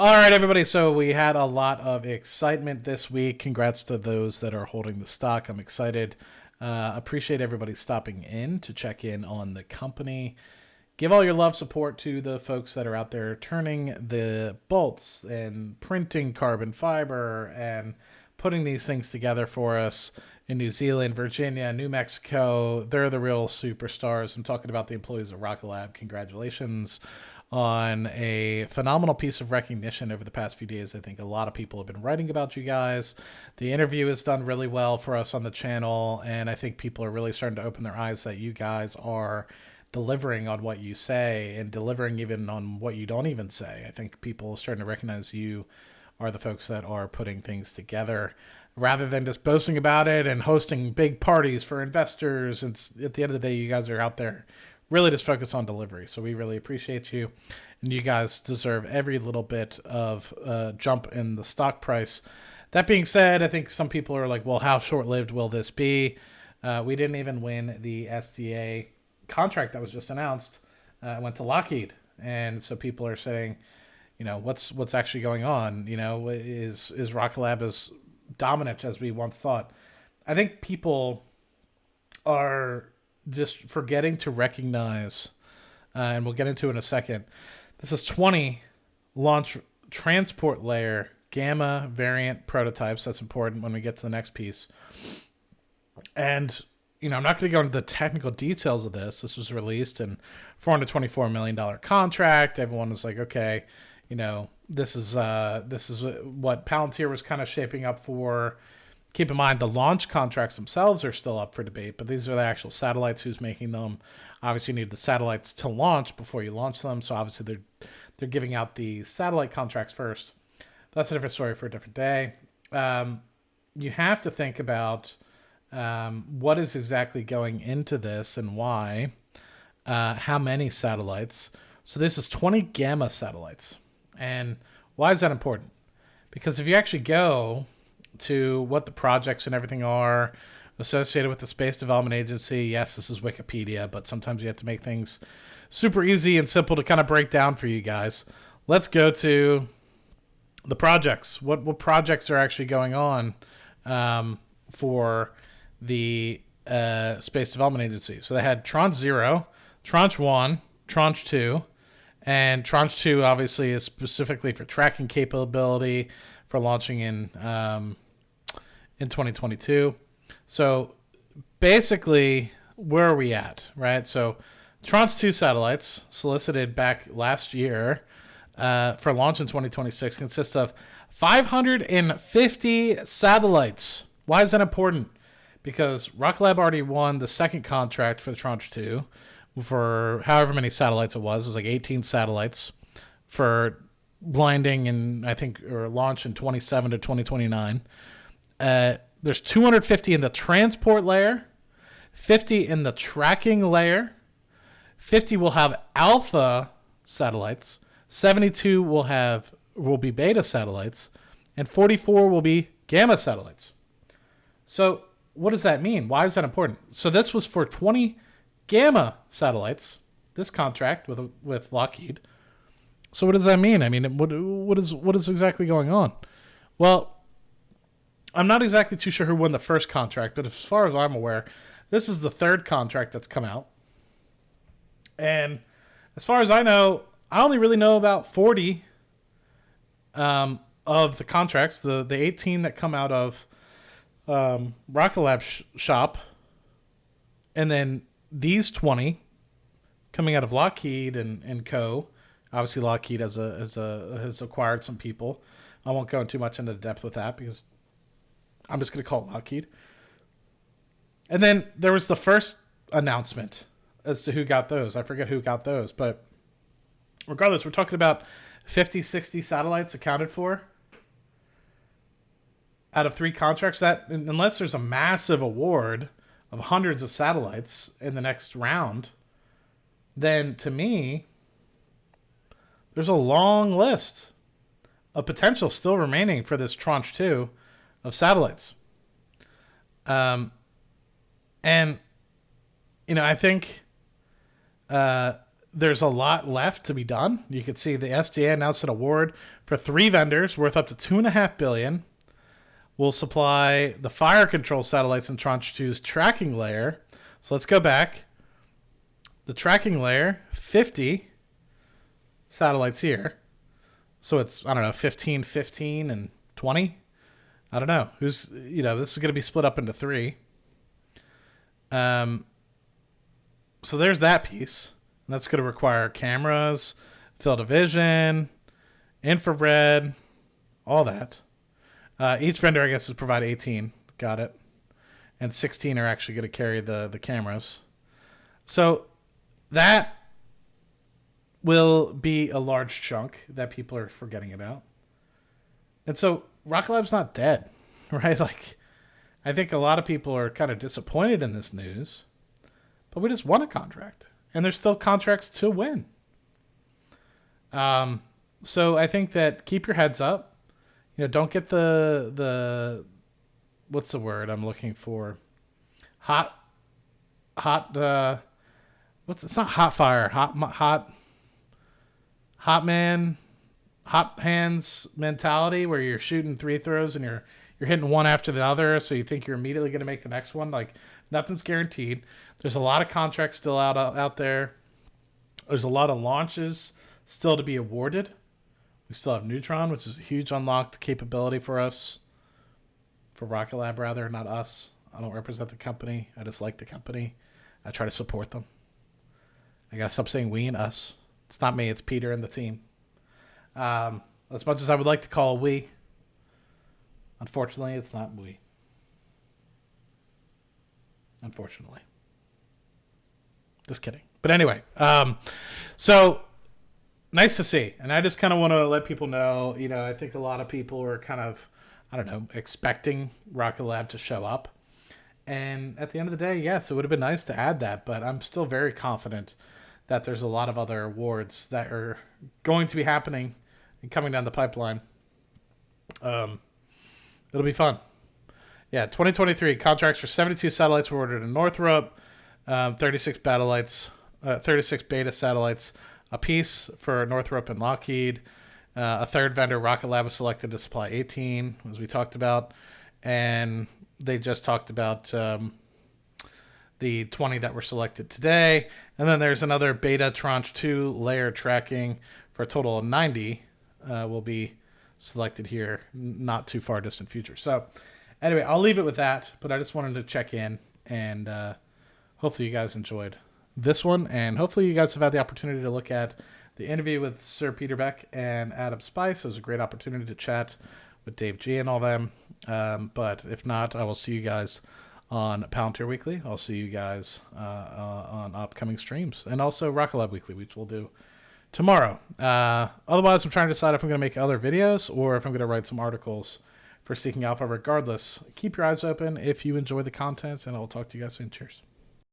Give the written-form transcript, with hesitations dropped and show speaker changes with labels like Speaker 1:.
Speaker 1: All right, everybody. So we had a lot of excitement this week. Congrats to those that are holding the stock. I'm excited. Appreciate everybody stopping in to check in on the company. Give all your love support to the folks that are out there turning the bolts and printing carbon fiber and putting these things together for us in New Zealand, Virginia, New Mexico. They're the real superstars. I'm talking about the employees of RKLB. Congratulations on a phenomenal piece of recognition over the past few days. I think a lot of people have been writing about you guys. The interview has done really well for us on the channel, and I think people are really starting to open their eyes that you guys are delivering on what you say and delivering even on what you don't even say. I think people are starting to recognize you are the folks that are putting things together rather than just boasting about it and hosting big parties for investors. It's at the end of the day, you guys are out there really just focus on delivery. So we really appreciate you. And you guys deserve every little bit of jump in the stock price. That being said, I think some people are like, well, how short-lived will this be? We didn't even win the SDA contract that was just announced. It went to Lockheed. And so people are saying, you know, what's actually going on? You know, is RKLB as dominant as we once thought? I think people are just forgetting to recognize, and we'll get into it in a second, this is 20 launch transport layer gamma variant prototypes. That's important when we get to the next piece. And, you know, I'm not going to go into the technical details of this. This was released in $424 million contract. Everyone was like, okay, you know, this is what Palantir was kind of shaping up for. Keep in mind, the launch contracts themselves are still up for debate, but these are the actual satellites. Who's making them? Obviously, you need the satellites to launch before you launch them. So obviously, they're giving out the satellite contracts first. But that's a different story for a different day. You have to think about what is exactly going into this and why. How many satellites? So this is 20 gamma satellites. And why is that important? Because if you actually go to what the projects and everything are associated with the Space Development Agency. Yes, this is Wikipedia, but sometimes you have to make things super easy and simple to kind of break down for you guys. Let's go to the projects. What projects are actually going on for the Space Development Agency? So they had Tranche 0, Tranche 1, Tranche 2, and Tranche 2 obviously is specifically for tracking capability for launching in 2022. So basically, where are we at, right? So Tranche 2 satellites solicited back last year for launch in 2026 consists of 550 satellites. Why is that important? Because RKLB already won the second contract for the Tranche 2 for however many satellites it was. It was like 18 satellites for blinding and I think or launch in 27 to 2029. There's 250 in the transport layer, 50 in the tracking layer, 50 will have alpha satellites, 72 will be beta satellites, and 44 will be gamma satellites. So what does that mean? Why is that important? So this was for 20 gamma satellites, this contract with Lockheed. So what does that mean? I mean, what is exactly going on? Well, I'm not exactly too sure who won the first contract, but as far as I'm aware, this is the third contract that's come out. And as far as I know, I only really know about 40 of the contracts, the 18 that come out of RKLB shop, and then these 20 coming out of Lockheed and co. Obviously, Lockheed has acquired some people. I won't go too much into depth with that because I'm just going to call it Lockheed. And then there was the first announcement as to who got those. I forget who got those, but regardless, we're talking about 50, 60 satellites accounted for out of 3 contracts. That, unless there's a massive award of hundreds of satellites in the next round, then to me, there's a long list of potential still remaining for this Tranche 2 of satellites. And, you know, I think there's a lot left to be done. You could see the SDA announced an award for 3 vendors worth up to $2.5 billion. Will supply the fire control satellites in Tranche 2's tracking layer. So let's go back. The tracking layer, 50 satellites here. So it's, I don't know, 15, 15, and 20. I don't know. This is going to be split up into 3. So there's that piece. And that's going to require cameras, field of vision, infrared, all that. Each vendor, I guess, is provide 18. Got it. And 16 are actually going to carry the cameras. So that will be a large chunk that people are forgetting about. And so Rocket Lab's not dead, right? Like, I think a lot of people are kind of disappointed in this news, but we just won a contract, and there's still contracts to win. So I think that keep your heads up. Don't get the what's the word I'm looking for? Hot. It's not hot fire. Hot hands mentality where you're shooting 3 throws and you're hitting one after the other, so you think you're immediately going to make the next one. Like, nothing's guaranteed. There's a lot of contracts still out there. There's a lot of launches still to be awarded. We still have Neutron, which is a huge unlocked capability for us. For Rocket Lab, rather, not us. I don't represent the company. I just like the company. I try to support them. I got to stop saying we and us. It's not me. It's Peter and the team. As much as I would like to call we, unfortunately, it's not we. Unfortunately. Just kidding. But anyway, so nice to see. And I just kind of want to let people know, I think a lot of people are kind of, expecting Rocket Lab to show up. And at the end of the day, yes, it would have been nice to add that, but I'm still very confident that there's a lot of other awards that are going to be happening and coming down the pipeline. It'll be fun. Yeah, 2023 contracts for 72 satellites were ordered in Northrop, 36 beta satellites apiece for Northrop and Lockheed. A third vendor, Rocket Lab, was selected to supply 18, as we talked about. And they just talked about the 20 that were selected today. And then there's another beta tranche 2 layer tracking for a total of 90 will be selected here, not too far distant future. So anyway, I'll leave it with that, but I just wanted to check in, and hopefully you guys enjoyed this one, and hopefully you guys have had the opportunity to look at the interview with Sir Peter Beck and Adam Spice. It was a great opportunity to chat with Dave G and all them. But if not, I will see you guys on Palantir Weekly. I'll see you guys on upcoming streams, and also Rocket Lab Weekly, which we'll do tomorrow. Otherwise, I'm trying to decide if I'm going to make other videos or if I'm going to write some articles for Seeking Alpha. Regardless, keep your eyes open if you enjoy the content, and I'll talk to you guys soon. Cheers.